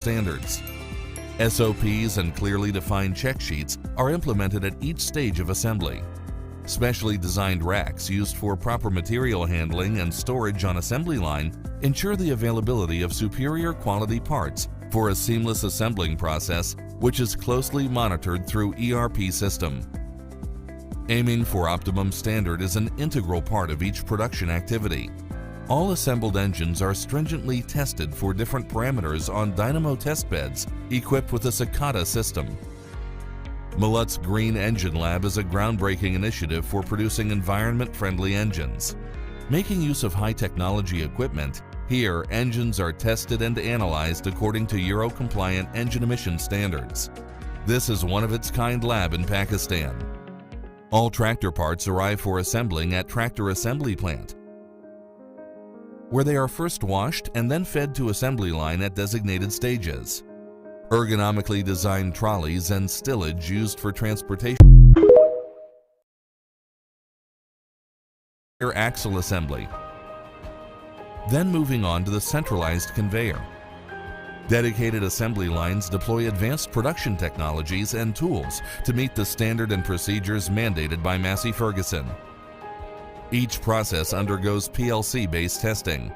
standards. SOPs and clearly defined check sheets are implemented at each stage of assembly. Specially designed racks used for proper material handling and storage on assembly line ensure the availability of superior quality parts for a seamless assembling process, which is closely monitored through ERP system. Aiming for optimum standard is an integral part of each production activity. All assembled engines are stringently tested for different parameters on dynamo test beds equipped with a Cicada system. Millat's Green Engine Lab is a groundbreaking initiative for producing environment-friendly engines. Making use of high-technology equipment, here engines are tested and analyzed according to Euro-compliant engine emission standards. This is one-of-its-kind lab in Pakistan. All tractor parts arrive for assembling at Tractor Assembly Plant, where they are first washed and then fed to assembly line at designated stages. Ergonomically designed trolleys and stillage used for transportation. Axle assembly. Then moving on to the centralized conveyor. Dedicated assembly lines deploy advanced production technologies and tools to meet the standard and procedures mandated by Massey Ferguson. Each process undergoes PLC-based testing.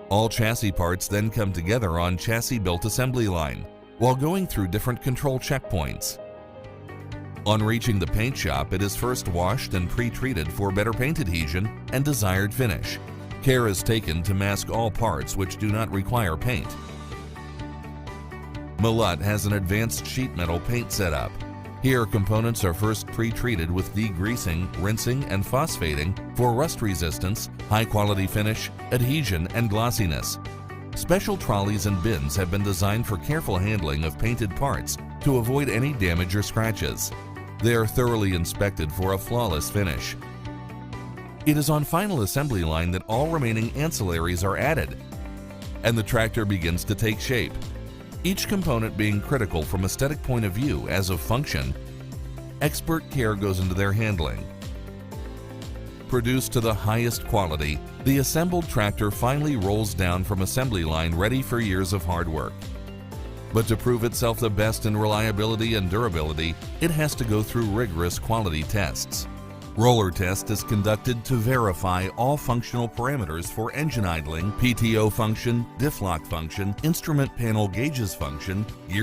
All chassis parts then come together on chassis-built assembly line, while going through different control checkpoints. On reaching the paint shop, it is first washed and pre-treated for better paint adhesion and desired finish. Care is taken to mask all parts which do not require paint. Millat has an advanced sheet metal paint setup. Here, components are first pre-treated with degreasing, rinsing, and phosphating for rust resistance, high-quality finish, adhesion, and glossiness. Special trolleys and bins have been designed for careful handling of painted parts to avoid any damage or scratches. They are thoroughly inspected for a flawless finish. It is on final assembly line that all remaining ancillaries are added, and the tractor begins to take shape. Each component being critical from aesthetic point of view as of function, expert care goes into their handling. Produced to the highest quality, the assembled tractor finally rolls down from assembly line ready for years of hard work. But to prove itself the best in reliability and durability, it has to go through rigorous quality tests. Roller test is conducted to verify all functional parameters for engine idling, PTO function, diff lock function, instrument panel gauges function, gear